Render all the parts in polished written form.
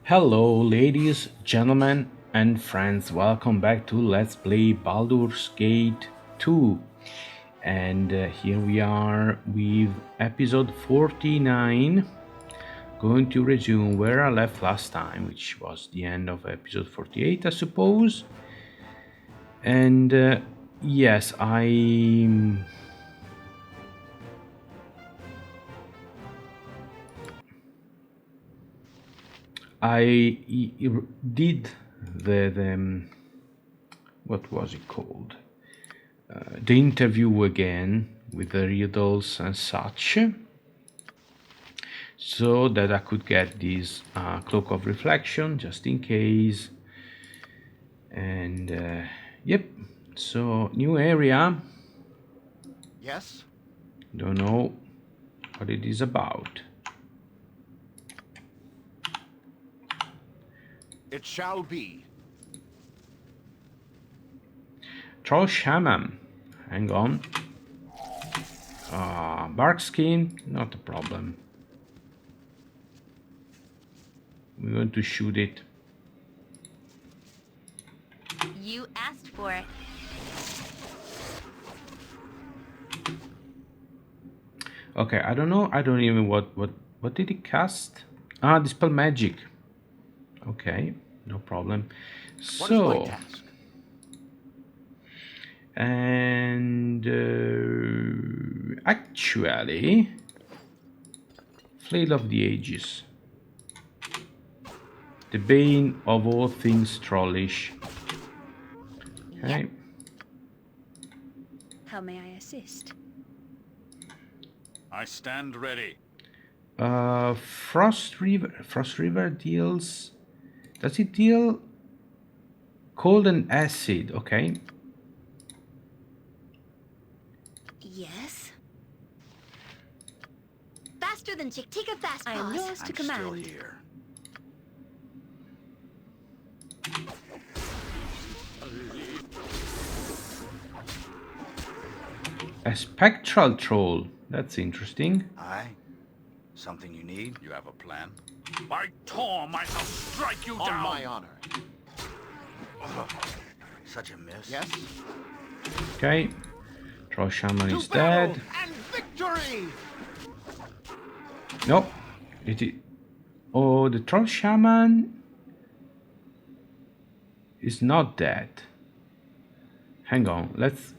Hello, ladies, gentlemen, and friends. Welcome back to Let's Play Baldur's Gate 2. And here we are with episode 49. Going to resume where I left last time, which was the end of episode 48, I suppose. And yes, I did the what was it called? The interview again with the riddles and such, so that I could get this cloak of reflection just in case. And yep, so new area. Yes? Don't know what it is about. It shall be. Troll shaman. Hang on. Bark skin, not a problem. We're going to shoot it. You asked for it. Okay, I don't know. I don't even what did it cast? Dispel magic. Okay, no problem. What is my So, task? and actually, Flail of the Ages, the bane of all things trollish. Okay. Yep. How may I assist? I stand ready. Frost River. Frost River deals. Does it deal cold and acid? Okay. Yes. Faster than Chick. Take a fast pause. I am yours to I'm command. still here. A spectral troll. That's interesting. Aye. Something you need? You have a plan? By Torm, I shall strike you down! On my honor. Such a miss. Yes? Okay. Troll shaman To is battle dead. and victory! Nope. It is. Oh, the troll shaman is not dead. Hang on. Let's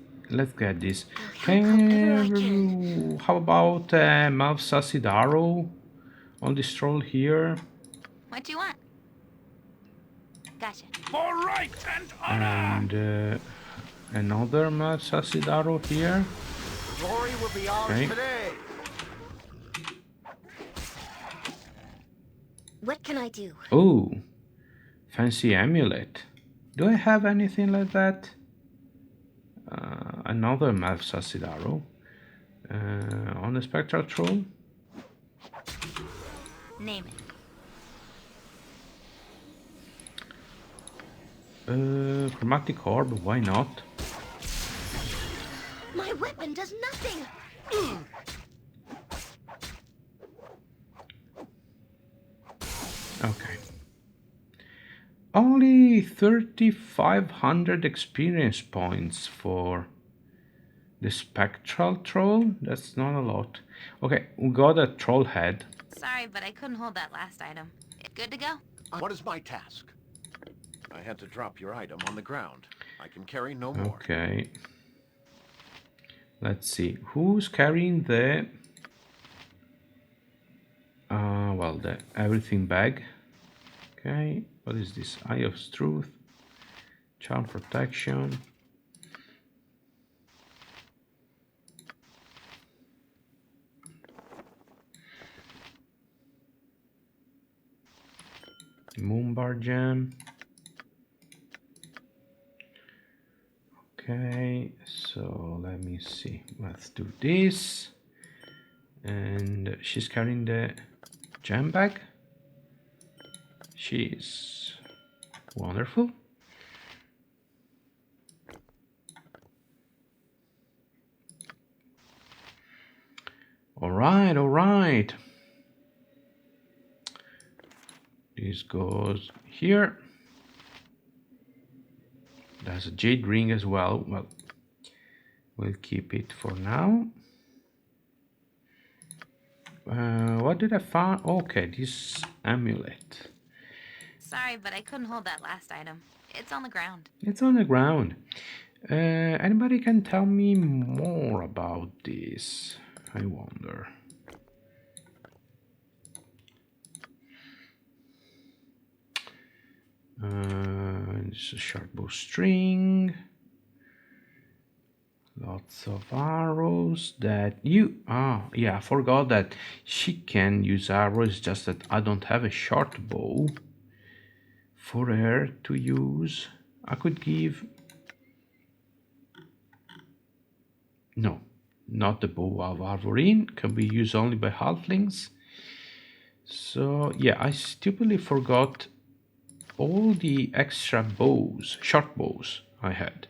get this. How about Malv's acid arrow on this troll here? What do you want? Gotcha. For right and honor! And another Malv's acid arrow here. Glory will be ours Okay. today! What can I do? Oh, fancy amulet. Do I have anything like that? Another Malv's acid arrow on the spectral troll. Name it. Chromatic orb, why not? My weapon does nothing. Okay. Only 3,500 experience points for the spectral troll. That's not a lot. Okay, we got a troll head. Sorry, but I couldn't hold that last item. Good to go? What is my task? I had to drop your item on the ground. I can carry no more. Okay. Let's see. Who's carrying the well, the everything bag. Okay, what is this? Eye of Truth, Charm Protection. Moonbar Gem. Okay, so let me see. Let's do this. And she's carrying the gem bag. She's wonderful. All right, all right. This goes here. There's a jade ring as well. Well, we'll keep it for now. What did I find? Okay, this amulet. Sorry, but I couldn't hold that last item. It's on the ground. It's on the ground. Anybody can tell me more about this? I wonder. It's a short bowstring. Lots of arrows that you... yeah, I forgot that she can use arrows, just that I don't have a short bow for her to use. I could give... No, not the bow of Arvorine. Can be used only by halflings. So, yeah, I stupidly forgot all the extra bows, short bows I had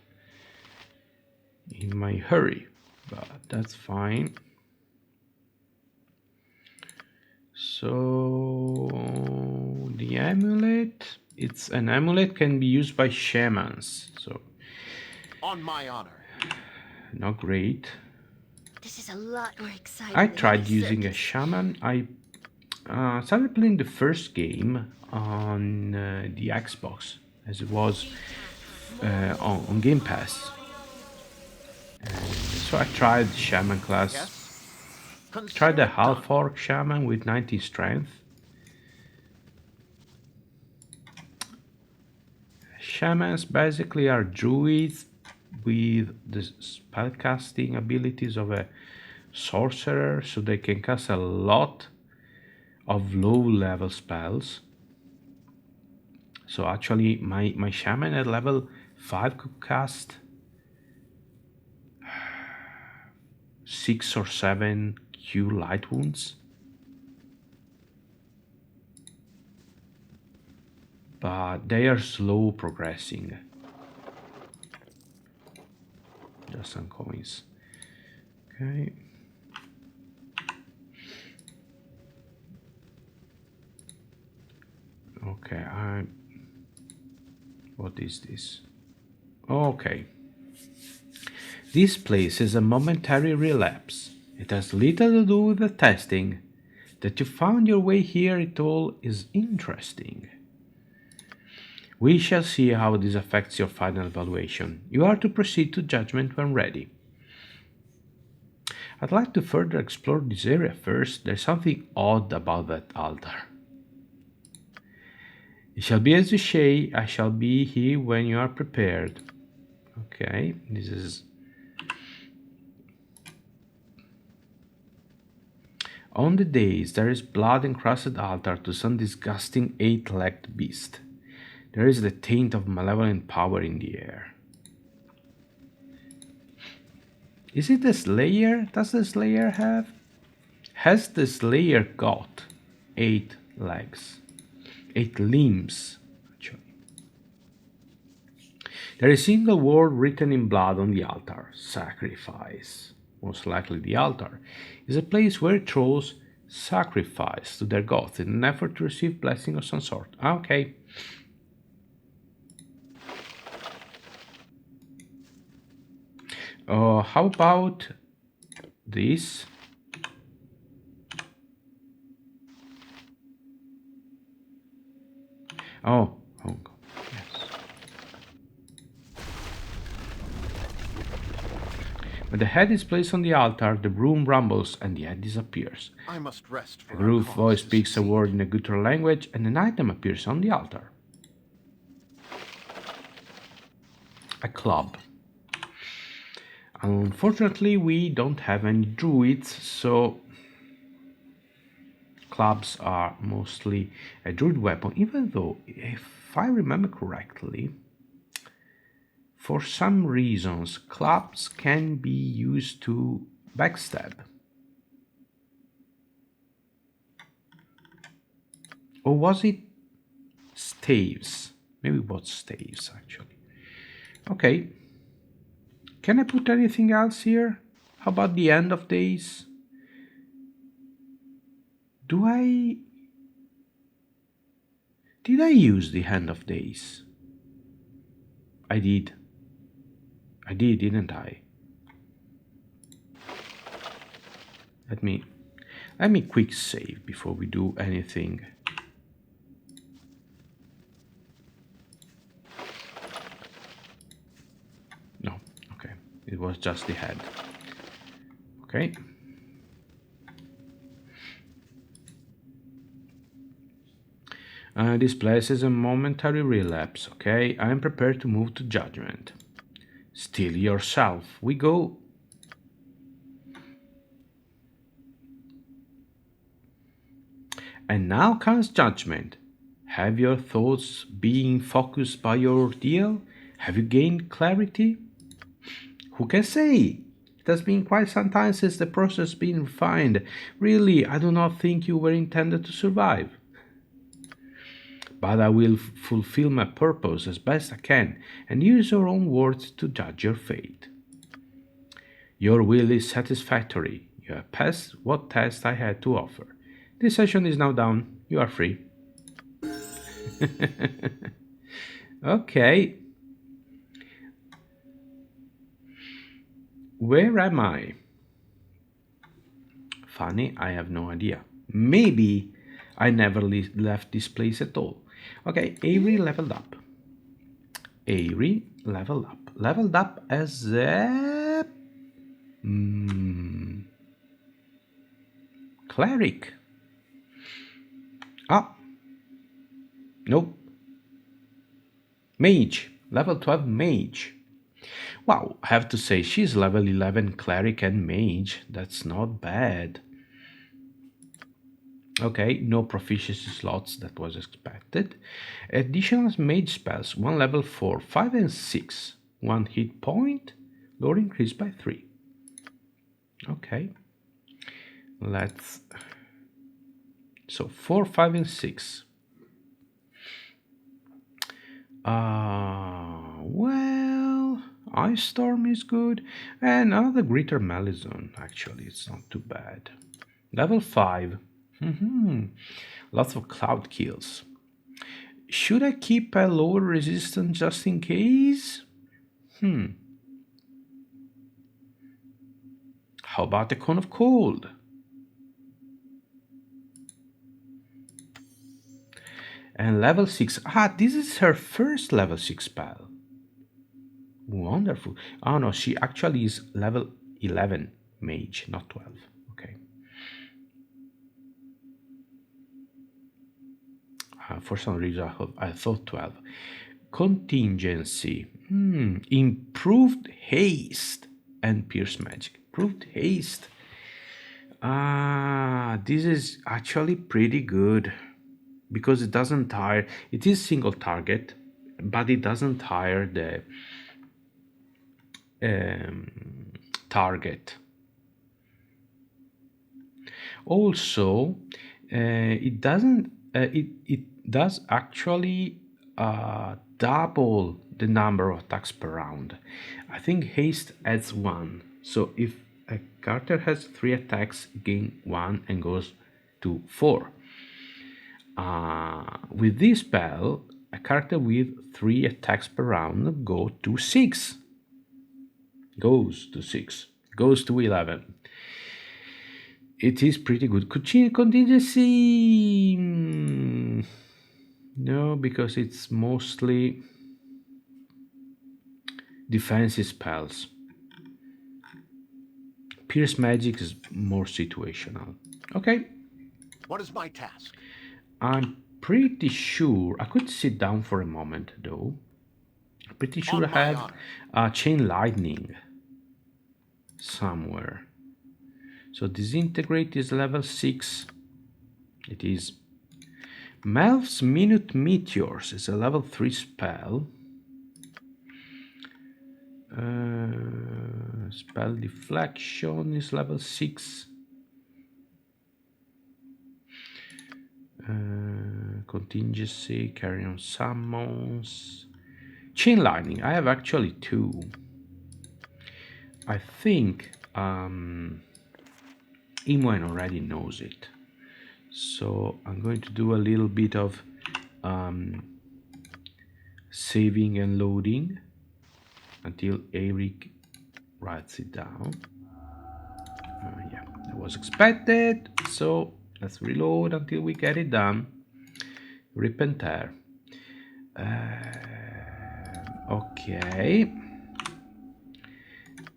in my hurry, but that's fine. So the amulet, it's an amulet, can be used by shamans, so On my honor. not great. This is a lot more exciting. I than tried any using a circus. shaman. I started playing the first game on the Xbox, as it was on Game Pass. So I tried shaman class. Yes? Tried a Consider it half done. orc shaman with 90 strength. Shamans basically are druids with the spellcasting abilities of a sorcerer, so they can cast a lot of low level spells. So actually my shaman at level 5 could cast 6 or 7 Q light wounds. But they are slow progressing. Just some coins. Okay. Okay, what is this? Okay. This place is a momentary relapse. It has little to do with the testing. That you found your way here at all is interesting. We shall see how this affects your final evaluation. You are to proceed to judgment when ready. I'd like to further explore this area first. There's something odd about that altar. It shall be as you say. I shall be here when you are prepared. Okay, this is... On the days there is blood-encrusted altar to some disgusting 8-legged beast. There is the taint of malevolent power in the air. Is it the Slayer? Does the Slayer have? Has the Slayer got 8 legs? 8 limbs, actually. There is a single word written in blood on the altar: sacrifice. Most likely the altar is a place where trolls sacrifice to their gods in an effort to receive blessing of some sort. Okay. How about this? Oh, yes. When the head is placed on the altar, the broom rumbles and the head disappears. I must rest A for grooved our cause voice to speaks a succeed. word in a guttural language, and an item appears on the altar. A club. Unfortunately, we don't have any druids, so clubs are mostly a druid weapon, even though, if I remember correctly, for some reasons, clubs can be used to backstab. Or was it staves? Maybe it was staves, actually. Okay. Can I put anything else here? How about the end of days? Do I... Did I use the Hand of Days? I did. I did, didn't I? Let me quick save before we do anything. No, okay. It was just the head. Okay. This place is a momentary relapse, okay? I am prepared to move to judgment. Still yourself. We go. And now comes judgment. Have your thoughts been focused by your ordeal? Have you gained clarity? Who can say? It has been quite some time since the process has been refined. Really, I do not think you were intended to survive. But I will fulfill my purpose as best I can, and use your own words to judge your fate. Your will is satisfactory. You have passed what test I had to offer. This session is now done. You are free. Okay. Where am I? Funny, I have no idea. Maybe I never left this place at all. Okay, Avery leveled up. Avery leveled up. Leveled up as a... cleric. Ah. Nope. Mage. Level 12 mage. Wow, I have to say, she's level 11 cleric and mage. That's not bad. Okay, no proficiency slots, that was expected. Additional mage spells, 1 level 4, 5 and 6. 1 hit point, lore increased by 3. Okay. Let's... So 4, 5 and 6. Well, Ice Storm is good. And another Greater Malison, actually, it's not too bad. Level 5. Lots of cloud kills. Should I keep a lower resistance just in case? How about the Cone of Cold? And level 6. Ah, this is her first level 6 spell. Wonderful. Oh no, she actually is level 11 mage, not 12. Okay. For some reason I thought 12. Contingency. Improved haste and pierce magic. Improved haste. This is actually pretty good because it doesn't tire. It is single target, but it doesn't tire the target. Also, it doesn't. It does actually double the number of attacks per round. I think haste adds 1. So if a character has 3 attacks, gain 1 and goes to 4. With this spell, a character with 3 attacks per round goes to 6. Goes to 11. It is pretty good. Contingency? No, because it's mostly defensive spells. Pierce magic is more situational. Okay. What is my task? I'm pretty sure I could sit down for a moment, though. I'm pretty sure I have chain lightning somewhere. So disintegrate is level 6. It is. Melv's Minute Meteors is a level 3 spell. Spell Deflection is level 6. Contingency, Carrion Summons. Chain Lightning, I have actually 2. I think Imoen already knows it. So I'm going to do a little bit of saving and loading until Eric writes it down. Yeah, that was expected. So let's reload until we get it done. Rip and tear. Okay.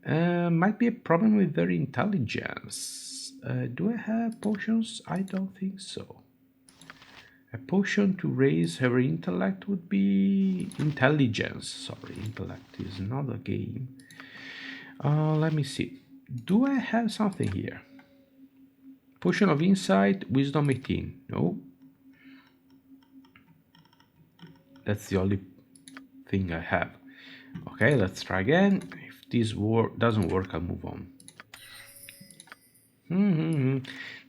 Might be a problem with their intelligence. Do I have potions? I don't think so. A potion to raise her intellect would be intelligence. Sorry, intellect is not a game. Let me see. Do I have something here? Potion of insight, wisdom 18. No. That's the only thing I have. Okay, let's try again. If this doesn't work, I'll move on.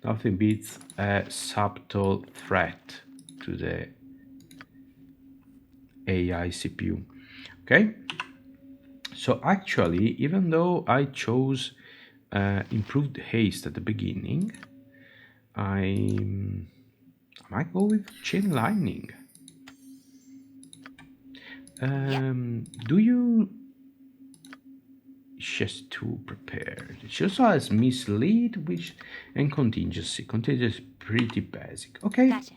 Nothing beats a subtle threat to the AI CPU. Okay, so actually, even though I chose improved haste at the beginning, I might go with chain lightning. Do you just too prepared? She also has mislead, which and contingency. Contingency is pretty basic. Okay. Gotcha.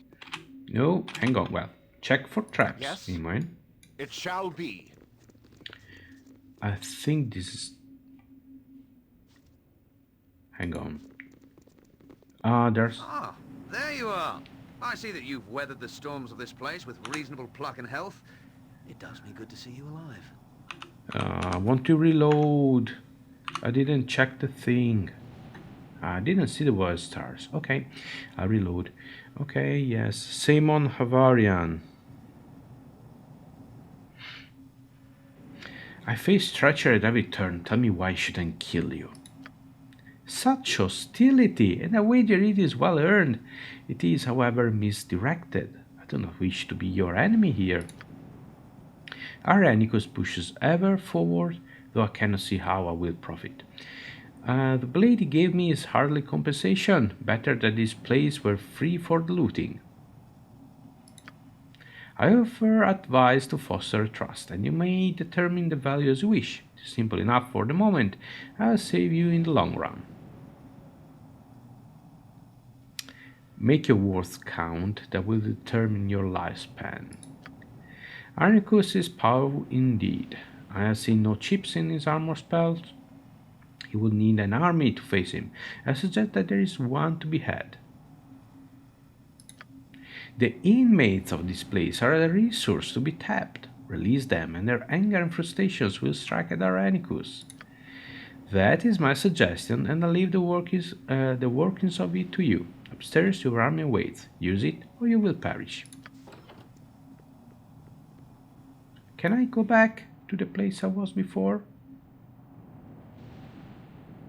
No, hang on. Well, check for traps. Yes? Meanwhile, It shall be. I think this is. Hang on. There's. Ah, there you are. I see that you've weathered the storms of this place with reasonable pluck and health. It does me good to see you alive. I want to reload. I didn't check the thing. I didn't see the word stars. Okay, I reload. Okay, yes. Same on Havarian. I face treachery at every turn. Tell me why I shouldn't kill you. Such hostility, and I wager it is well earned. It is, however, misdirected. I do not wish to be your enemy here. Irenicus pushes ever forward, though I cannot see how I will profit. The blade he gave me is hardly compensation. Better that this place were free for the looting. I offer advice to foster trust, and you may determine the value as you wish. It is simple enough for the moment. I'll save you in the long run. Make your words count. That will determine your lifespan. Irenicus is powerful indeed. I have seen no chips in his armor spells. He will need an army to face him. I suggest that there is one to be had. The inmates of this place are a resource to be tapped. Release them, and their anger and frustrations will strike at Irenicus. That is my suggestion, and I leave the workings of it to you. Upstairs, your army waits. Use it, or you will perish. Can I go back to the place I was before?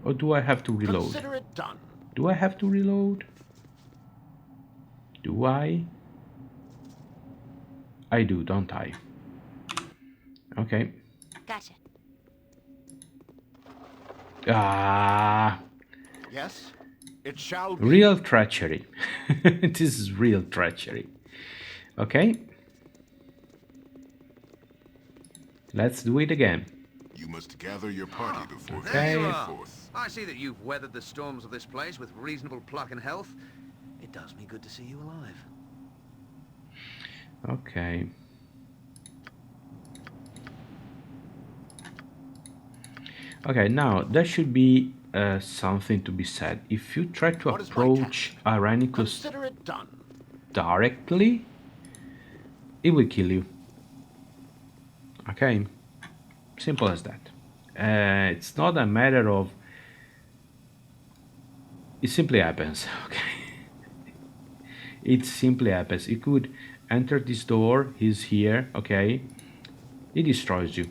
Or do I have to reload? Consider it done. Do I have to reload? Do I? I do, don't I? Okay. Gotcha. Ah, Yes? It shall be. real treachery. This is real treachery. Okay. Let's do it again. You must gather your party before There you Okay. are. I see that you've weathered the storms of this place with reasonable pluck and health. It does me good to see you alive. Okay. Okay, now there should be something to be said. If you try to What is my approach Irenicus Consider it done. directly, it will kill you. Okay, simple as that. It's not a matter of. It simply happens. Okay, it simply happens. It could enter this door. He's here. Okay, it destroys you.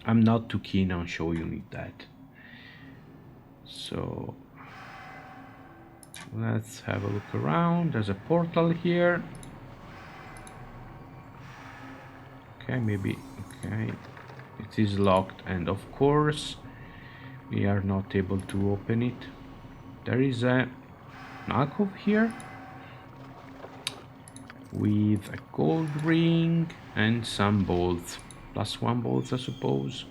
I'm not too keen on showing you that. So let's have a look around. There's a portal here. Okay, maybe. Okay, it is locked, and of course we are not able to open it. There is a alcove here with a gold ring and some bolts. +1 bolts, I suppose.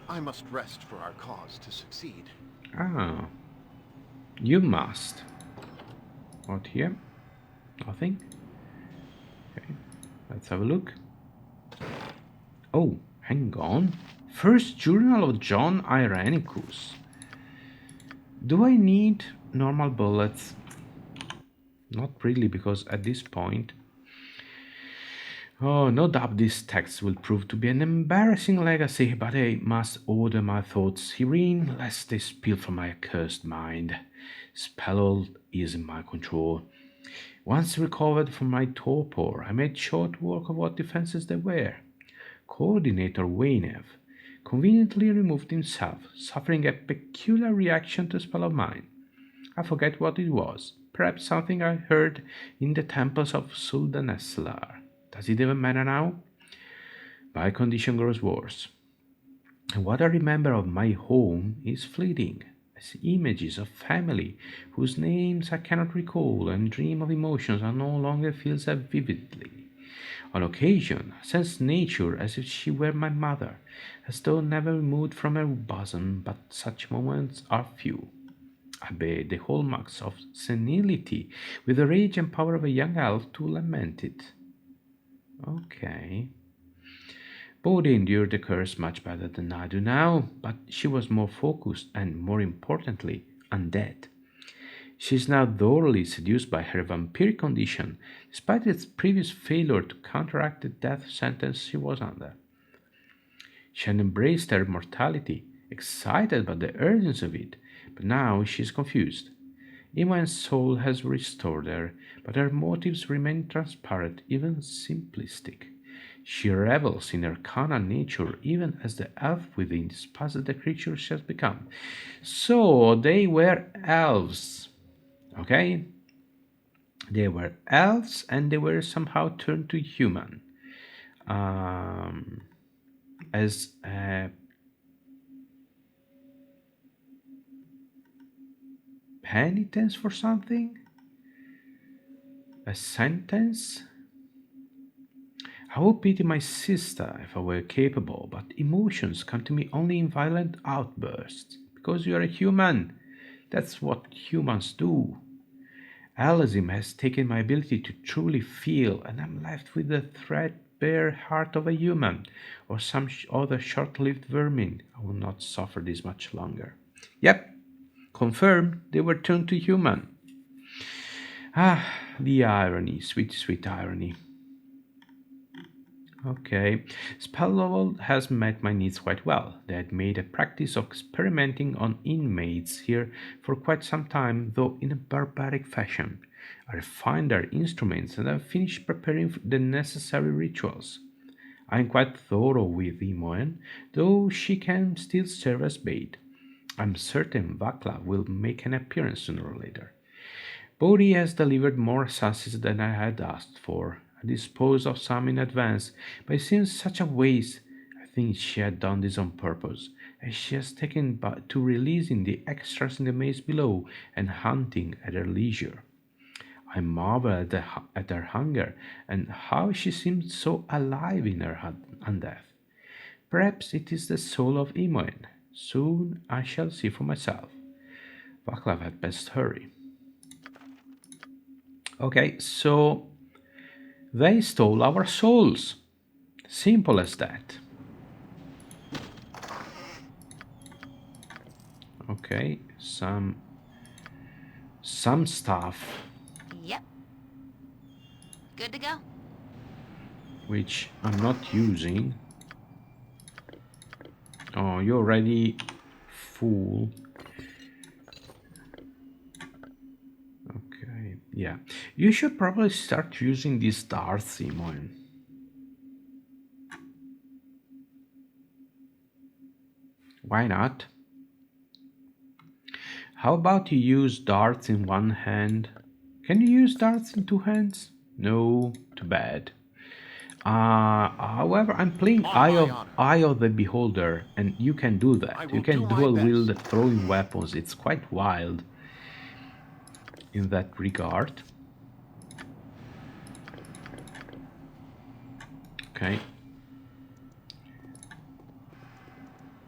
I must rest for our cause to succeed. Ah, you must. What here? Nothing. Okay, let's have a look. Oh, hang on. First journal of John Irenicus. Do I need normal bullets? Not really, because at this point... Oh, no doubt this text will prove to be an embarrassing legacy, but I must order my thoughts herein, lest they spill from my accursed mind. Spell is in my control. Once recovered from my torpor, I made short work of what defenses there were. Coordinator Waynev conveniently removed himself, suffering a peculiar reaction to a spell of mine. I forget what it was. Perhaps something I heard in the temples of Suldaneslar. Does it even matter now? My condition grows worse. And what I remember of my home is fleeting, as images of family whose names I cannot recall and dream of emotions I no longer feel as vividly. On occasion, I sense nature as if she were my mother, as though never removed from her bosom, but such moments are few. I bear the hallmarks of senility with the rage and power of a young elf to lament it. Okay. Bodhi endured the curse much better than I do now, but she was more focused and, more importantly, undead. She is now thoroughly seduced by her vampiric condition, despite its previous failure to counteract the death sentence she was under. She had embraced her mortality, excited by the urgency of it, but now she is confused. Imoen's soul has restored her, but her motives remain transparent, even simplistic. She revels in her carnal nature, even as the elf within despises the creature she has become. So they were elves, okay? They were elves, and they were somehow turned to human, as a penitence for something, a sentence. I would pity my sister if I were capable, but emotions come to me only in violent outbursts. Because you are a human. That's what humans do. Alazim has taken my ability to truly feel, and I'm left with the threadbare heart of a human, or some other short-lived vermin. I will not suffer this much longer. Yep, confirmed, they were turned to human. Ah, the irony, sweet, sweet irony. Okay, spell level has met my needs quite well. They had made a practice of experimenting on inmates here for quite some time, though in a barbaric fashion. I refined their instruments and I finished preparing the necessary rituals. I am quite thorough with Imoen, though she can still serve as bait. I'm certain Vakla will make an appearance sooner or later. Bodhi has delivered more assassins than I had asked for. I disposed of some in advance, but it seems such a waste. I think she had done this on purpose, as she has taken to releasing the extras in the maze below and hunting at her leisure. I marvel at her hunger and how she seems so alive in her undeath. Perhaps it is the soul of Imoen. Soon I shall see for myself. Vaclav had best hurry. Okay, so they stole our souls. Simple as that. Okay, some stuff Yep. Good to go. which I'm not using. Oh, you're already full. Okay, yeah. You should probably start using this dart, Simon. Why not? How about you use darts in one hand? Can you use darts in two hands? No, too bad. However, I'm playing Eye of the Beholder, and you can do that. You can dual wield throwing weapons. It's quite wild. in that regard. Okay.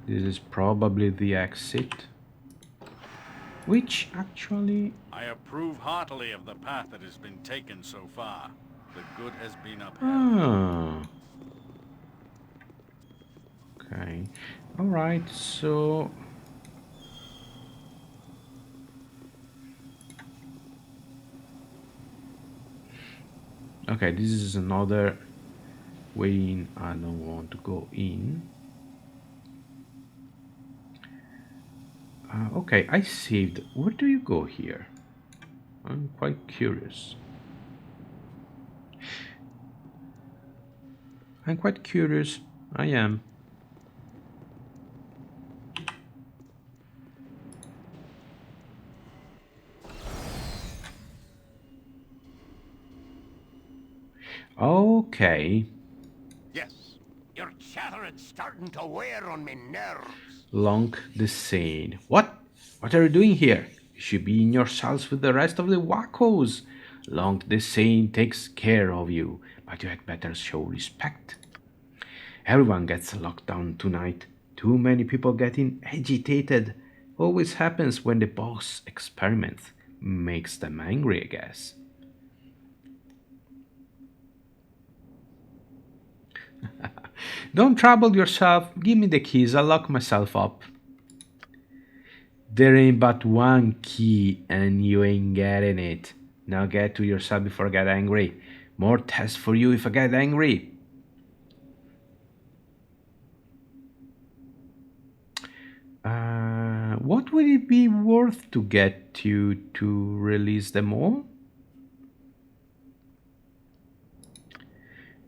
This is probably the exit. Which actually... I approve heartily of the path that has been taken so far. The good has been upheld. Ah. Okay. Alright, so... Okay, this is another way in. I don't want to go in. Okay, I saved. Where do you go here? I'm quite curious. I'm quite curious. I am. Okay. Yes, your chattering's starting to wear on me nerves. Long the Sane. What? What are you doing here? You should be in your cells with the rest of the wackos. Long the Sane takes care of you, but you had better show respect. Everyone gets locked down tonight. Too many people getting agitated. Always happens when the boss experiments. Makes them angry, I guess. Don't trouble yourself. Give me the keys. I'll lock myself up. There ain't but one key and you ain't getting it. Now get to your cell before I get angry. More tests for you if I get angry. What would it be worth to get you to release them all?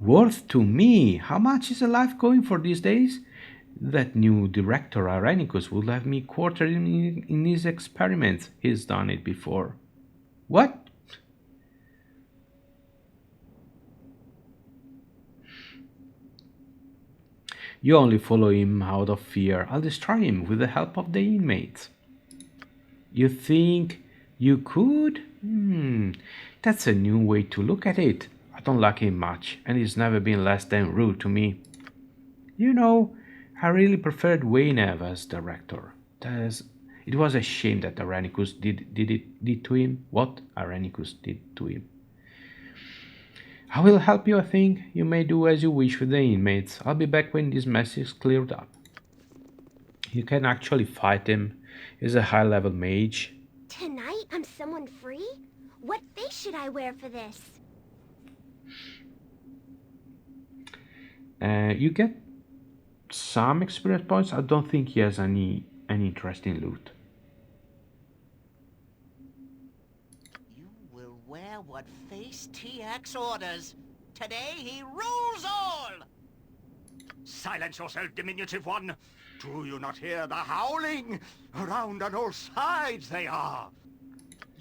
Worth to me? How much is a life going for these days? That new director, Irenicus, would have me quartered in his experiments. He's done it before. What? You only follow him out of fear. I'll destroy him with the help of the inmates. You think you could? That's a new way to look at it. I don't like him much, and he's never been less than rude to me. You know, I really preferred Wayne as director. It was a shame that Irenicus did to him what Irenicus did to him. I will help you, I think. You may do as you wish with the inmates. I'll be back when this mess is cleared up. You can actually fight him. He's a high-level mage. Tonight I'm someone free? What face should I wear for this? You get some experience points. I don't think he has any interesting loot. You will wear what face Tiax orders. Today he rules all! Silence yourself, diminutive one! Do you not hear the howling? Around on all sides they are!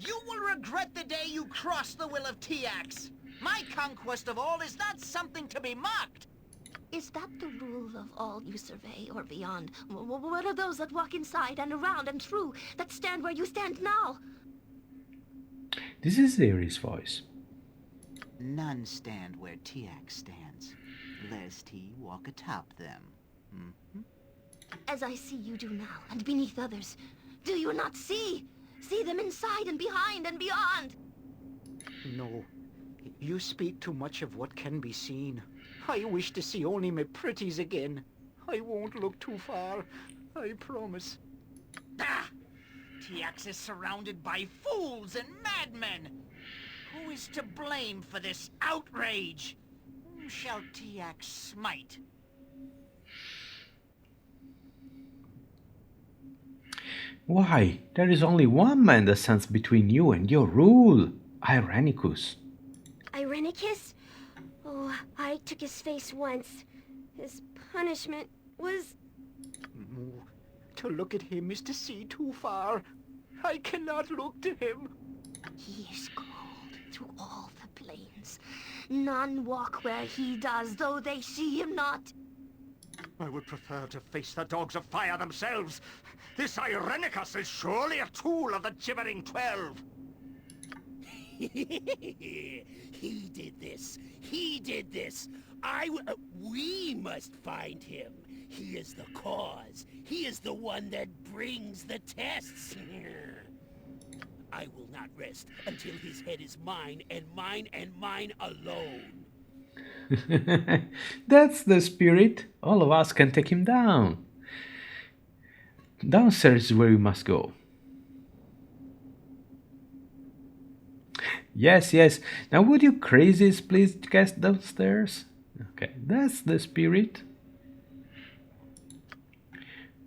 You will regret the day you cross the will of Tiax! My conquest of all is not something to be mocked! Is that the rule of all you survey or beyond? What are those that walk inside and around and through, that stand where you stand now? This is Ares' voice. None stand where Tiax stands, lest he walk atop them. As I see you do now, and beneath others, do you not see? See them inside and behind and beyond! No. You speak too much of what can be seen. I wish to see only my pretties again. I won't look too far. I promise. Ah! Tiax is surrounded by fools and madmen! Who is to blame for this outrage? Whom shall Tiax smite? Why, there is only one man that stands between you and your rule, Irenicus. Irenicus? Oh, I took his face once. His punishment was... No. To look at him is to see too far. I cannot look to him. He is called through all the plains. None walk where he does, though they see him not. I would prefer to face the dogs of fire themselves. This Irenicus is surely a tool of the Gibbering 12. He did this. He did this. We must find him. He is the cause. He is the one that brings the tests. I will not rest until his head is mine and mine and mine alone. That's the spirit. All of us can take him down. Downstairs is where we must go. Yes, yes. Now would you crazies please get downstairs? Okay, that's the spirit.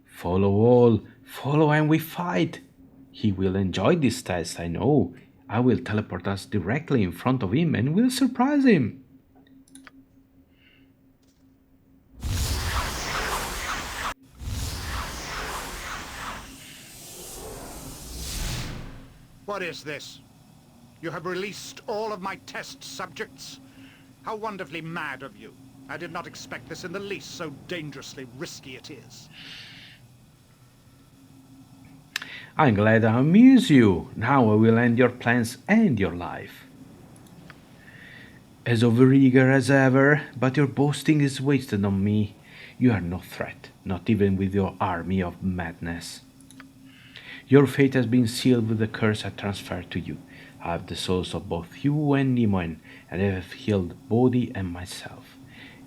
Follow all. Follow and we fight. He will enjoy this test, I know. I will teleport us directly in front of him and we'll surprise him. What is this? You have released all of my test subjects? How wonderfully mad of you. I did not expect this in the least, so dangerously risky it is. I'm glad I amuse you. Now I will end your plans and your life. As overeager as ever, but your boasting is wasted on me. You are no threat, not even with your army of madness. Your fate has been sealed with the curse I transferred to you. I have the souls of both you and Nimoen, and I have healed body and myself.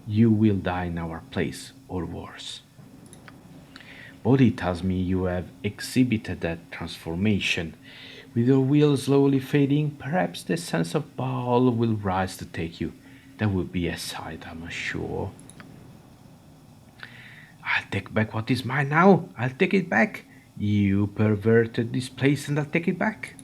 You will die in our place, or worse. Body tells me you have exhibited that transformation. With your will slowly fading, perhaps the sense of Bhaal will rise to take you. That would be a sight, I'm sure. I'll take back what is mine now. I'll take it back. You perverted this place and I'll take it back.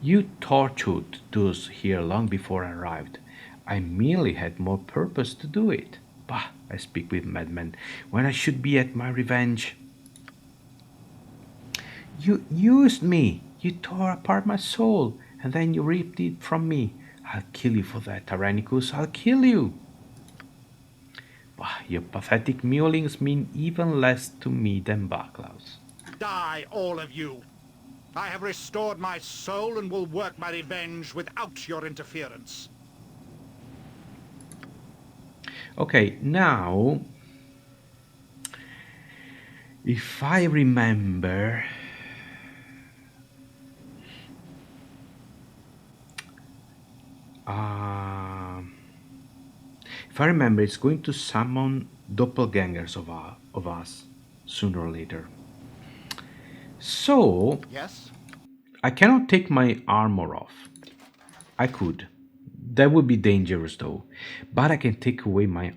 You tortured those here long before I arrived. I merely had more purpose to do it. Bah, I speak with madmen when I should be at my revenge. You used me. You tore apart my soul, and then you ripped it from me. I'll kill you for that, Irenicus. I'll kill you. Bah, your pathetic mewlings mean even less to me than Baklaus. Die, all of you. I have restored my soul and will work my revenge without your interference. Okay, now, if I remember, it's going to summon doppelgangers of us sooner or later. So, Yes? I cannot take my armor off. I could. That would be dangerous though. But I can take away my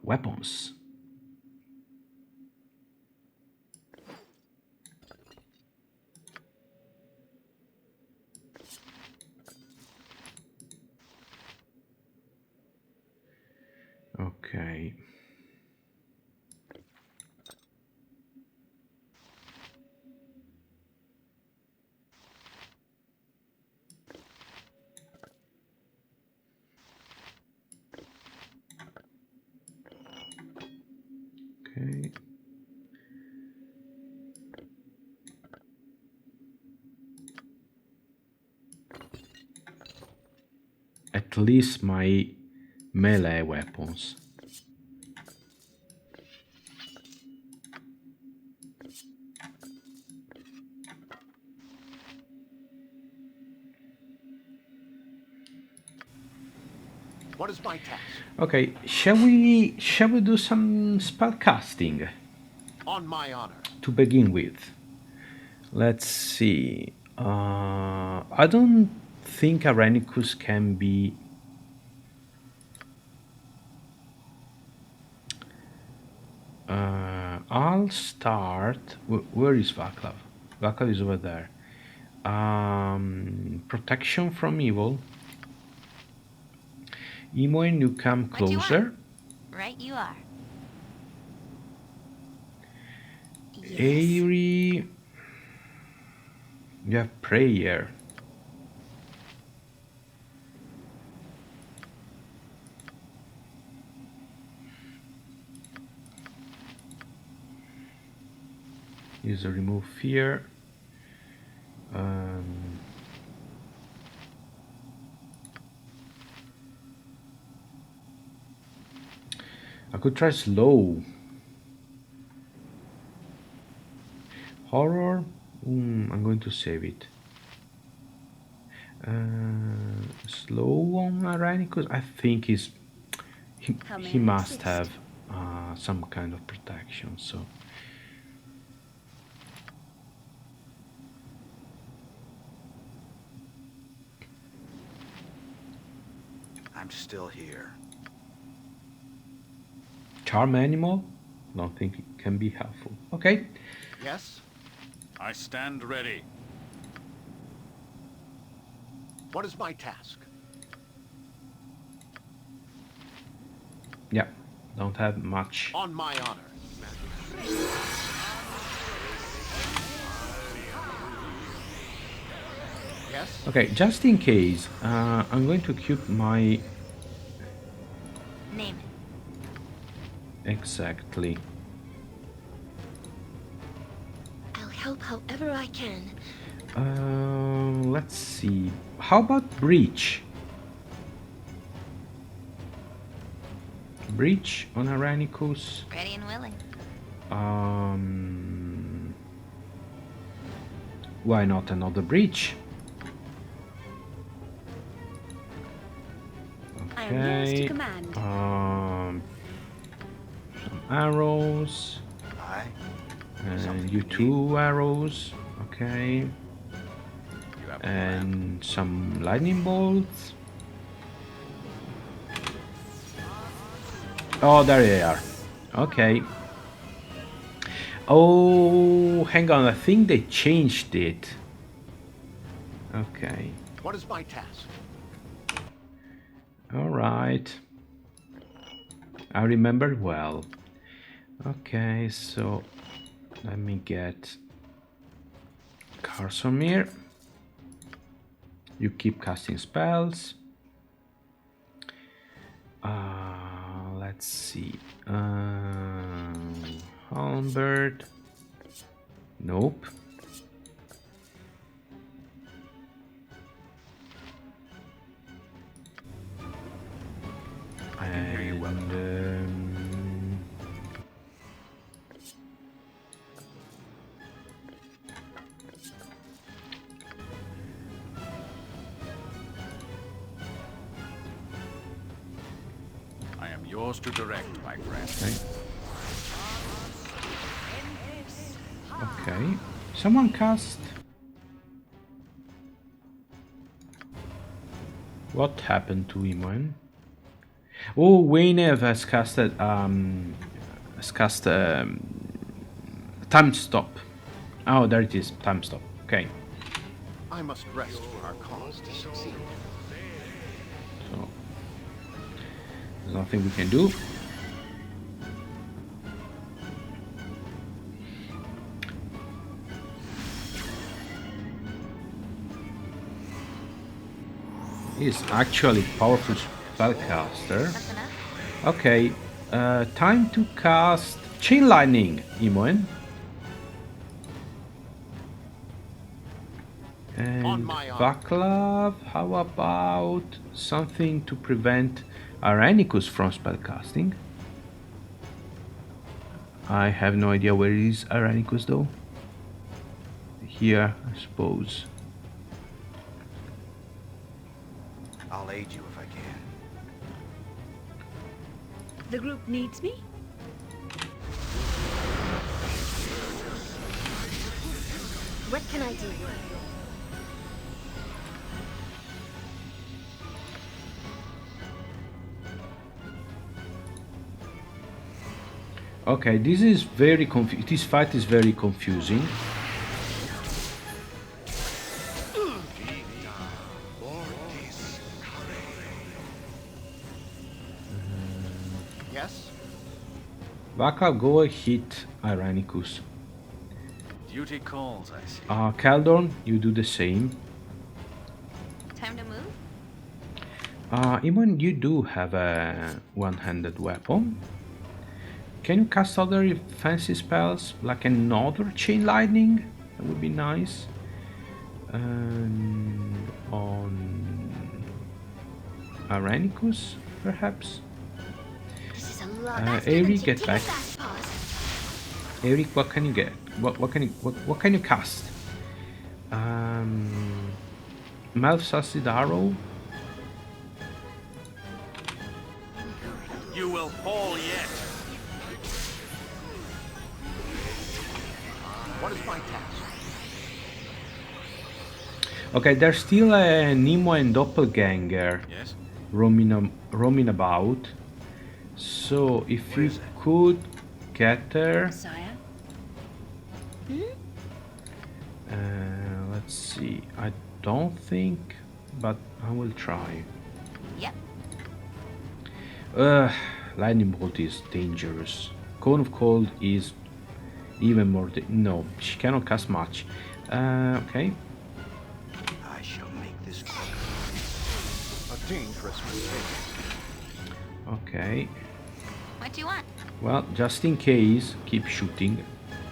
weapons. Okay. Okay. At least my melee weapons. What is my task? Okay, shall we do some spell casting On my honor. to begin with? Let's see. I don't think Irenicus can be. I'll start. Where is Vaclav? Vaclav is over there. Protection from evil. Imoen, you come closer. Right you are. Yes. Airy, you have prayer. Use a remove fear. could try slow. Horror? I'm going to save it. Slow on Irenicus? I think he must have some kind of protection, so... I'm still here. Charm animal? Don't think it can be helpful. Okay. Yes? I stand ready. What is my task? Yeah, don't have much. On my honor. Yes? Okay, just in case, I'm going to keep my... Name. Exactly. I'll help however I can. Let's see. How about Breach? Breach on Irenicus. Ready and willing. Why not another Breach? I am yours to Okay. command. Some arrows. Aye. And you 2 arrows. Okay. You have a plan. And some lightning bolts. Oh, there they are. Okay. Oh, hang on. I think they changed it. Okay. What is my task? All right. I remember well. Okay, so let me get Carsomir. You keep casting spells. Let's see. Halberd. Nope. And I am yours to direct, my friend. okay. Someone cast. What happened to Imoen? Oh, Waynev has casted time stop. Oh, there it is, time stop. Okay. I must rest for our cause to succeed. So there's nothing we can do. He's actually powerful spellcaster. Okay, time to cast Chain Lightning, Imoen. And Vaclav, how about something to prevent Irenicus from spellcasting? I have no idea where is Irenicus though. Here, I suppose. I'll aid you if I can. The group needs me? What can I do? Okay, this is very this fight is very confusing. Yes? Vaka, go hit Irenicus. Duty calls, I see. Kaldorn, you do the same. Time to move? Imoen, you do have a one-handed weapon. Can you cast other fancy spells, like another Chain Lightning? That would be nice. And on Irenicus, perhaps? This is a That's Eric, given to get back. Tiax paws. Eric, what can you get? What can you cast? Malfacid arrow. You will fall yet. What is my task? Okay, there's still a Nemo and Doppelganger Yes? roaming about. So if you could get there, Sire? let's see. I don't think, but I will try. Yep. Lightning bolt is dangerous. Cone of cold is even more. No, she cannot cast much. Okay. I shall make this a dangerous mistake. Okay. What do you want? Well, just in case, keep shooting.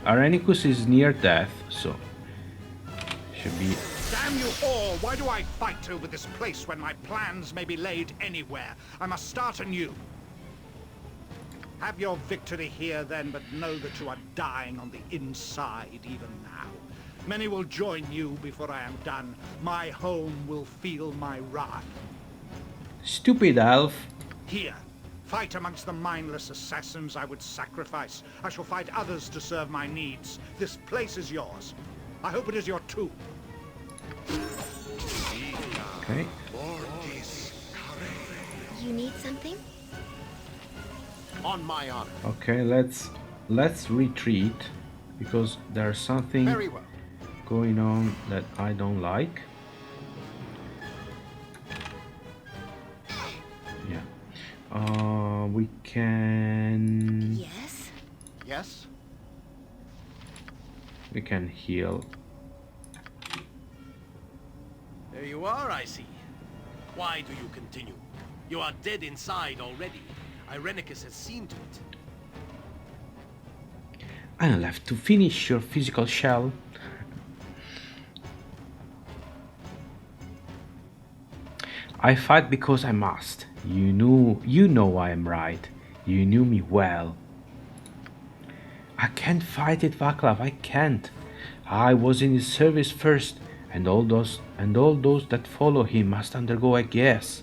Irenicus is near death, so should be. Damn you all! Why do I fight over this place when my plans may be laid anywhere? I must start anew. Have your victory here then, but know that you are dying on the inside even now. Many will join you before I am done. My home will feel my wrath. Stupid elf. Here, fight amongst the mindless assassins I would sacrifice. I shall fight others to serve my needs. This place is yours. I hope it is your too. Okay. You need something? On my honor. Okay, let's retreat because there's something Very well. going on that I don't like. Yeah. We can. Yes. Yes? We can heal. There you are, I see. Why do you continue? You are dead inside already. Irenicus has seen to it. I'll have to finish your physical shell. I fight because I must. You know I am right. You knew me well. I can't fight it, Vaclav. I can't. I was in his service first, and all those that follow him must undergo a guess.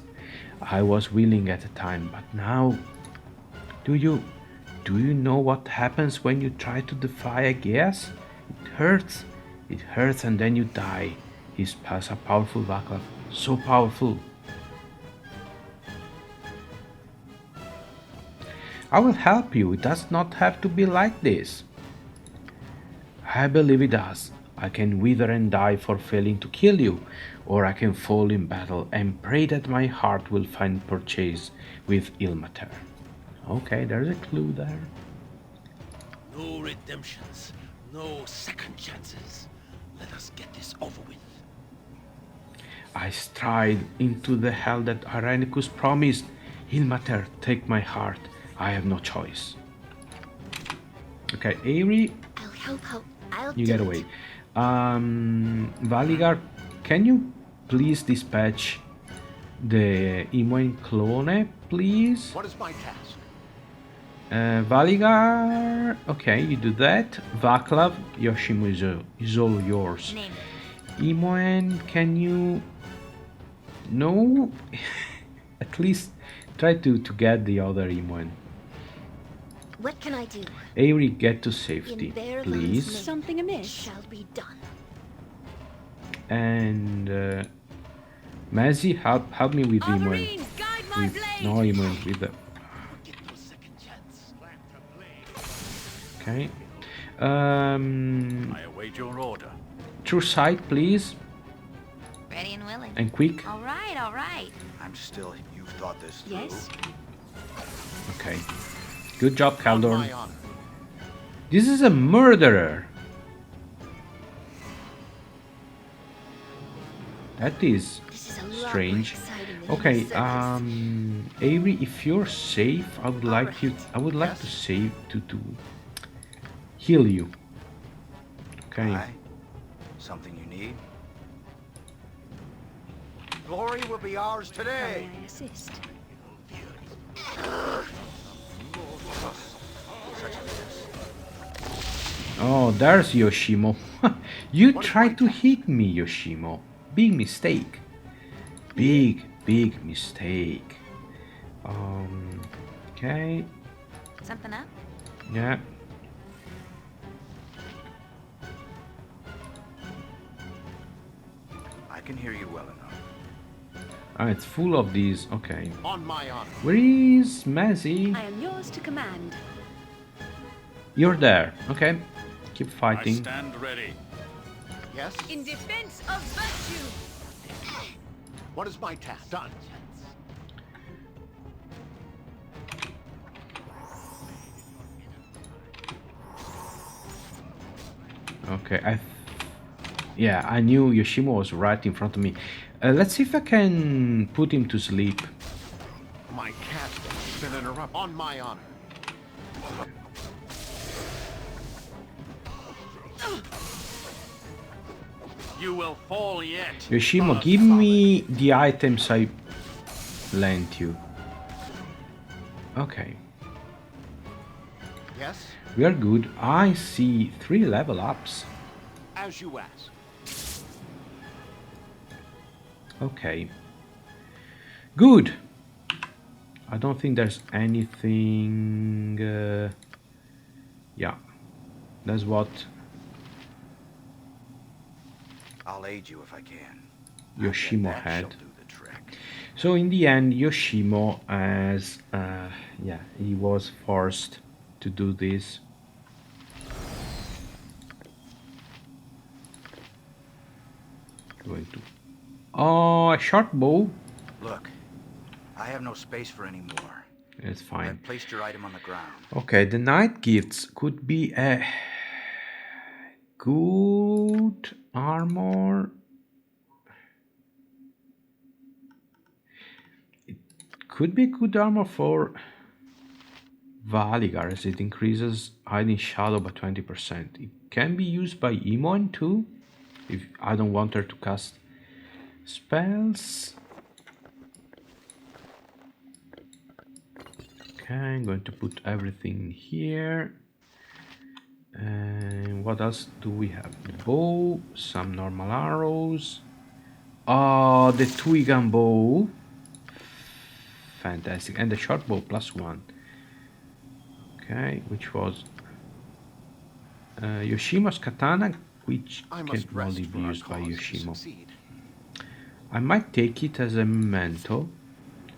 I was willing at the time, but now, do you know what happens when you try to defy a guess? It hurts, and then you die. His spells are powerful, Vaclav, so powerful. I will help you. It does not have to be like this. I believe it does. I can wither and die for failing to kill you, or I can fall in battle and pray that my heart will find purchase with Ilmater. Okay, there's a clue there. No redemptions, no second chances. Let us get this over with. I stride into the hell that Irenicus promised. Ilmater, take my heart. I have no choice. Okay, Avery, I'll help out. I'll you do get it. away. Valigar, can you please dispatch the Imoen clone, please? What is my task? Valigar, okay, you do that. Vaclav, Yoshimo is all yours. Name. Imoen, can you... No? At least try to get the other Imoen. What can I do? Avery, get to safety, In Bear please. Land's name, Something it amiss? shall be done. And Mazzy, help me with Imoen. Marines, guide my With, blade! no, Imoen, with the... Get no second chance. Okay. I await your order. True sight, please. Ready and willing. And quick. All right, all right. I'm still. You've thought this through. Yes? Okay. Good job, On Kaldorn. my honor. This is a murderer. That is This is a lot strange. more exciting than Okay, the circus. Avery, if you're safe, I would like you. Alright. I would like to save to heal you. Okay. Aye. Something you need? Glory will be ours May today. I assist? Oh, there's Yoshimo. You tried to hit me, Yoshimo. Big mistake. Big mistake. Okay. Something up? Yeah. I can hear you well enough. Ah, it's full of these. Okay. On my honor. Where is Mazzy? I am yours to command. You're there. Okay. Keep I fighting. stand ready. Yes? In defense of virtue! What is my task? Done. Okay. Yeah, I knew Yoshimo was right in front of me. Let's see if I can put him to sleep. My casting has been interrupted. On my honor. You will fall yet. Yoshimo, give me the items I lent you. Okay. Yes? We are good. I see 3 level ups. As you ask. Okay. Good. I don't think there's anything... yeah. That's what I'll aid you if I can. Yoshimo That shall had. do the trick. So in the end, Yoshimo as... yeah, he was forced to do this. Going to... Oh, a short bow. Look, I have no space for any more. It's fine. I've placed your item on the ground. Okay, the knight gifts could be a good armor. It could be good armor for Valigar as it increases hiding shadow by 20%. It can be used by Emon too, if I don't want her to cast spells. Okay, I'm going to put everything here. And what else do we have? The bow, some normal arrows. Oh, the two-gun bow. Fantastic. And the short bow +1. Okay, which was Yoshima's katana, which can only be used by Yoshimo. I might take it as a memento.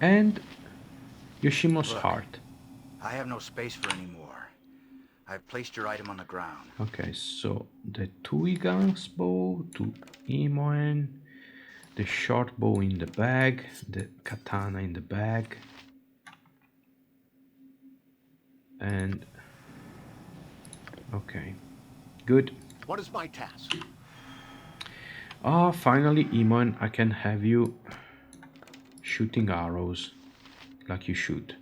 And Yoshimo's heart. I have no space for any more. I've placed your item on the ground. Okay, so the two-guns bow to Imoen, the short bow in the bag, the katana in the bag, and okay, good. What is my task? Ah, finally, Imoen, I can have you shooting arrows like you should.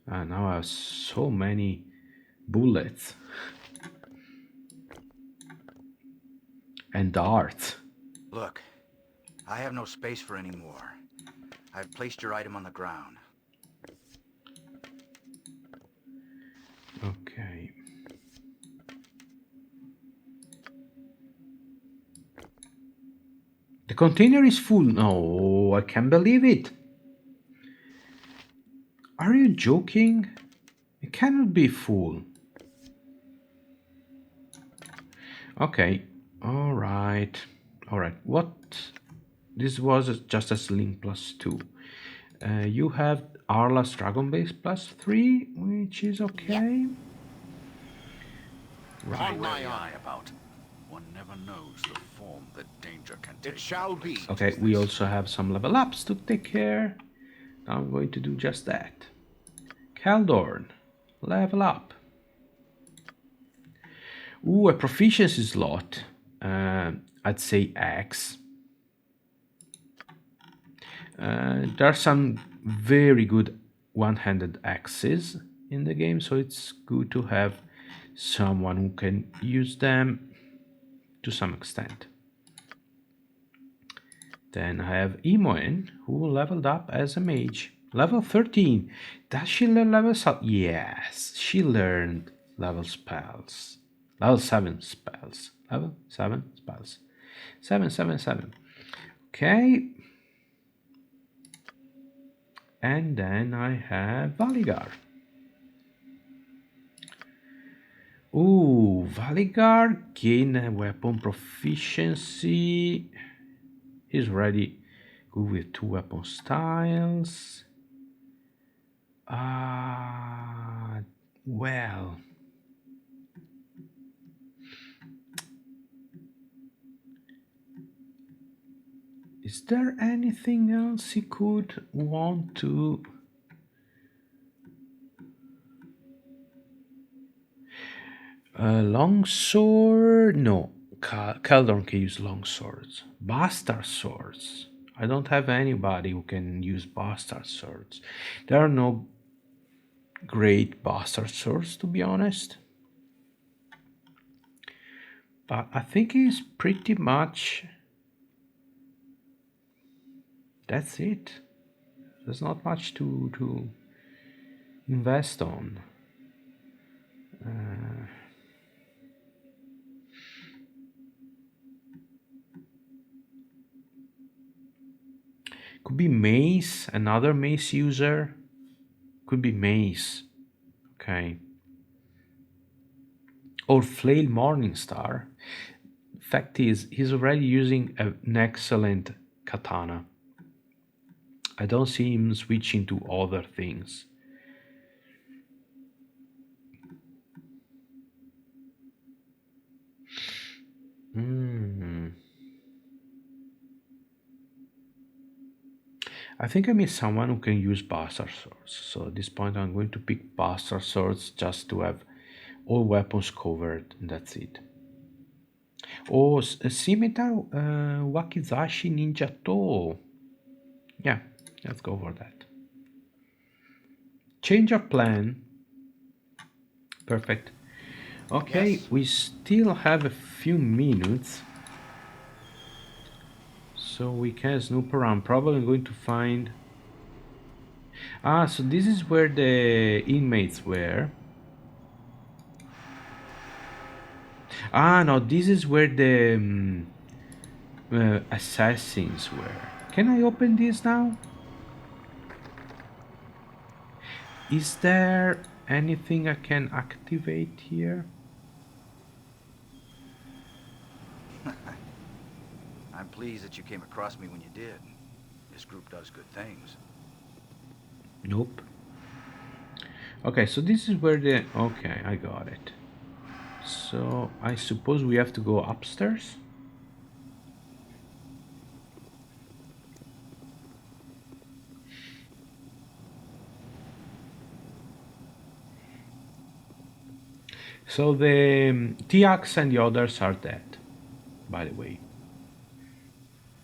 Now I have so many bullets and darts. Look, I have no space for any more. I've placed your item on the ground. Okay. The container is full. No, I can't believe it. Are you joking? It cannot be full. Okay. All right. What? This was just a sling +2. You have Arla's Dragon Base +3, which is okay. Right. My eye about. One never knows the form that danger can take. It shall be. Okay, we also have some level ups to take care. I'm going to do just that. Kaldorn, level up. Ooh, a proficiency slot. I'd say X. There are some very good one-handed axes in the game, so it's good to have someone who can use them to some extent. Then I have Imoen, who leveled up as a mage. Level 13. Does she learn level Yes, she learned level spells. Level 7 spells. Level 7 spells. 777. Okay. And then I have Valigar. Ooh, Valigar gain a weapon proficiency. He's ready. Good with 2 weapon styles. Well. Is there anything else he could want to? Longsword? No. Keldon can use long swords. Bastard swords. I don't have anybody who can use bastard swords. There are no great bastard swords, to be honest. But I think he's pretty much... That's it. There's not much to invest on. Could be Mace, another Mace user. Could be Mace. Okay. Or Flail Morningstar. Fact is, he's already using an excellent katana. I don't see him switching to other things. I think I miss someone who can use bastard swords. So at this point I'm going to pick bastard swords just to have all weapons covered, and that's it. Oh, Scimitar Wakizashi Ninja To. Yeah, let's go for that. Change of plan. Perfect. Okay, yes. We still have a few minutes. So we can snoop around. Probably going to find... so this is where the inmates were. No, this is where the assassins were. Can I open this now? Is there anything I can activate here? I'm pleased that you came across me when you did. This group does good things. Nope. Okay, so this is where the... Okay, I got it. So I suppose we have to go upstairs? So the Tiax and the others are dead, by the way.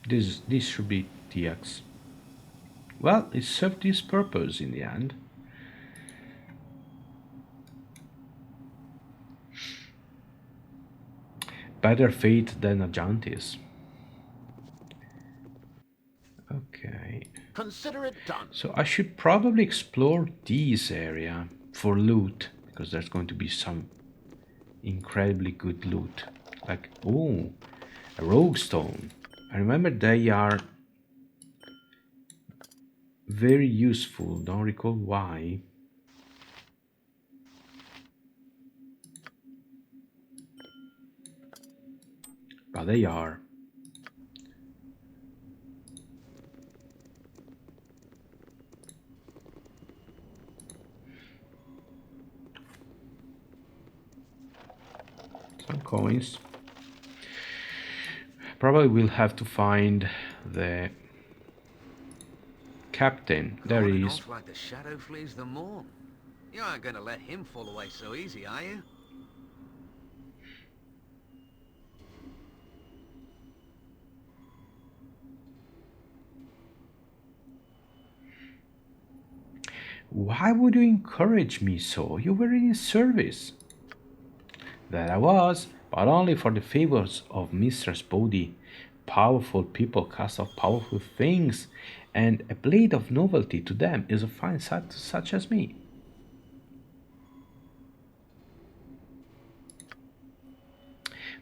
This should be Tiax. Well, it served its purpose in the end. Better fate than Ajantis. Okay. Consider it done. So I should probably explore this area for loot, because there's going to be some incredibly good loot. Like, oh, a rogue stone. I remember they are very useful, don't recall why. But they are. Some coins. Probably we'll have to find the captain. There he is. Like the shadow flees the morn. You aren't going to let him fall away so easy, are you? Why would you encourage me so? You were in his service. That I was, but only for the favors of Mistress Bodhi. Powerful people cast off powerful things, and a blade of novelty to them is a fine such as me.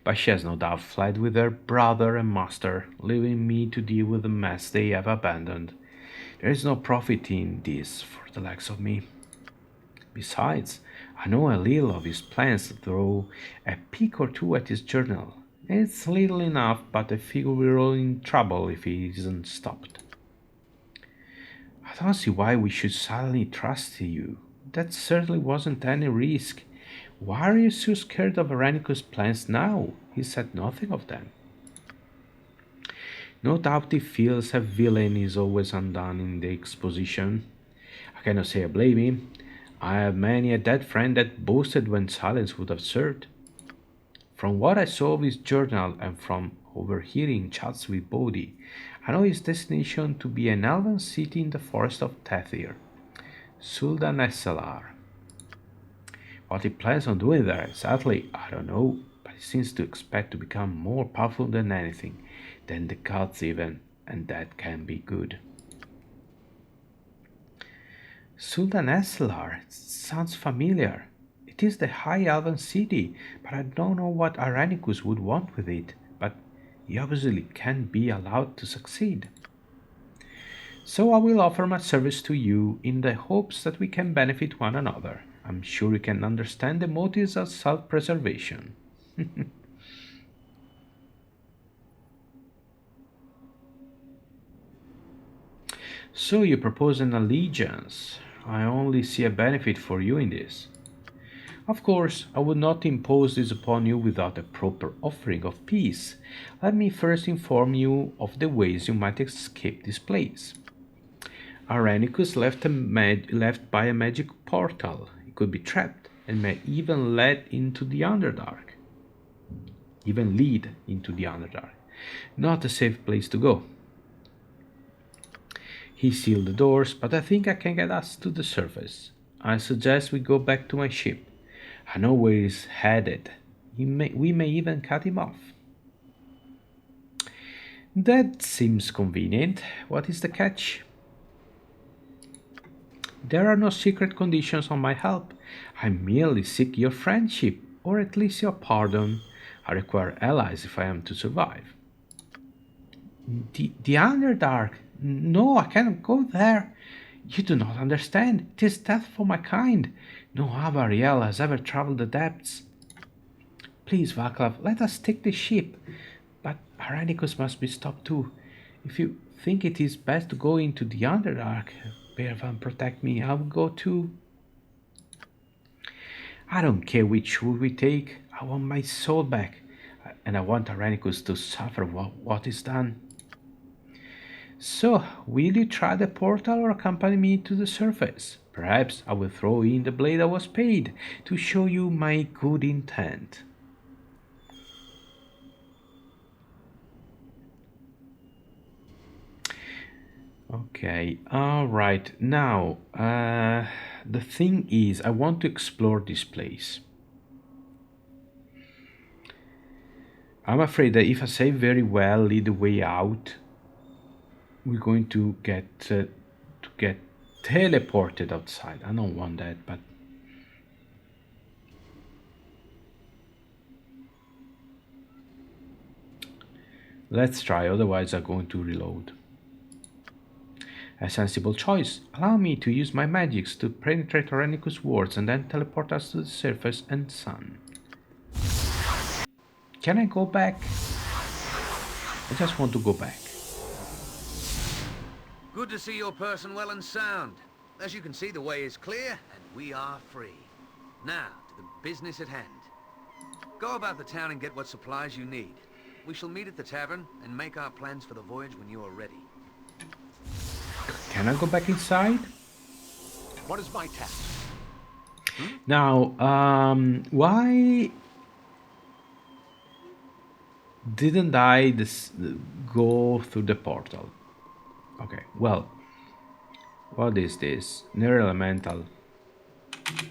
But she has no doubt fled with her brother and master, leaving me to deal with the mess they have abandoned. There is no profit in this for the likes of me. Besides, I know a little of his plans to throw a peek or two at his journal. It's little enough, but I figure we're all in trouble if he isn't stopped. I don't see why we should suddenly trust you. That certainly wasn't any risk. Why are you so scared of Irenicus' plans now? He said nothing of them. No doubt he feels a villain is always undone in the exposition. I cannot say I blame him. I have many a dead friend that boasted when silence would have served. From what I saw of his journal and from overhearing chats with Bodhi, I know his destination to be an elven city in the forest of Tethir, Suldan Esselar. What he plans on doing there exactly, I don't know, but he seems to expect to become more powerful than anything, than the gods even, and that can be good. Suldan Esselar, sounds familiar. It is the High Elven city, but I don't know what Irenicus would want with it, but he obviously can't be allowed to succeed. So I will offer my service to you in the hopes that we can benefit one another. I'm sure you can understand the motives of self-preservation. So you propose an allegiance. I only see a benefit for you in this. Of course, I would not impose this upon you without a proper offering of peace. Let me first inform you of the ways you might escape this place. Irenicus left by a magic portal. He could be trapped and may even lead into the Underdark. Not a safe place to go. He sealed the doors, but I think I can get us to the surface. I suggest we go back to my ship. I know where he's headed. We may even cut him off. That seems convenient. What is the catch? There are no secret conditions on my help. I merely seek your friendship, or at least your pardon. I require allies if I am to survive. The Underdark? No, I cannot go there. You do not understand. It is death for my kind. No Avariel has ever traveled the depths. Please, Vaclav, let us take the ship. But Irenicus must be stopped too. If you think it is best to go into the Underdark, Bearvan, protect me. I will go too. I don't care which route we take. I want my soul back. And I want Irenicus to suffer what is done. So, will you try the portal or accompany me to the surface? Perhaps I will throw in the blade I was paid to show you my good intent. Okay, alright. Now, the thing is, I want to explore this place. I'm afraid that if I say very well, lead the way out, we're going to get teleported outside. I don't want that, but let's try, otherwise I'm going to reload. A sensible choice. Allow me to use my magics to penetrate Irenicus' wards and then teleport us to the surface and sun. Can I go back? I just want to go back. Good to see your person well and sound. As you can see, the way is clear, and we are free. Now, to the business at hand. Go about the town and get what supplies you need. We shall meet at the tavern and make our plans for the voyage when you are ready. Can I go back inside? What is my task? Now, why didn't I go through the portal? Okay, well, what is this? Near elemental.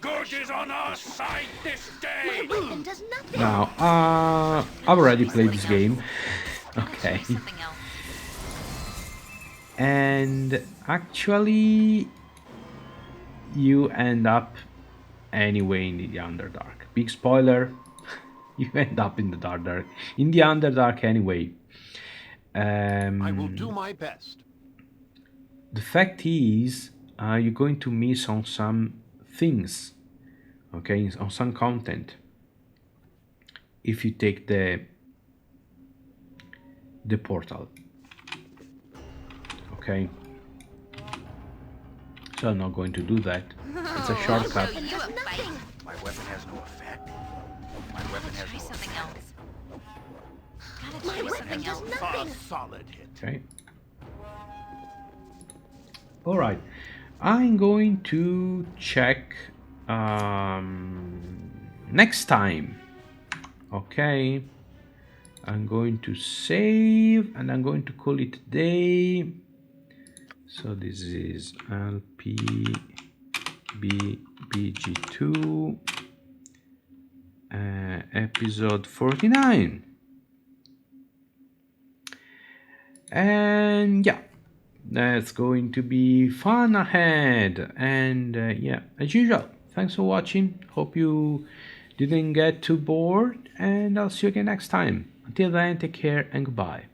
Good is on our side this day! My weapon does nothing. Now, I've already played this game. Okay. and actually you end up anyway in the Underdark. Big spoiler, you end up in the Dark, in the Underdark anyway. I will do my best. The fact is, you're going to miss on some things, okay, on some content, if you take the portal, okay. So I'm not going to do that. It's a shortcut. You a fight. My weapon has no effect. My weapon has Try no something effect. else. Gotta My try weapon something does else. A nothing. solid hit. Okay. All right. I'm going to check next time. Okay. I'm going to save and I'm going to call it day. So this is BG2 episode 49. And yeah, that's going to be fun ahead. And yeah, as usual, thanks for watching. Hope you didn't get too bored, and I'll see you again next time. Until then, take care and goodbye.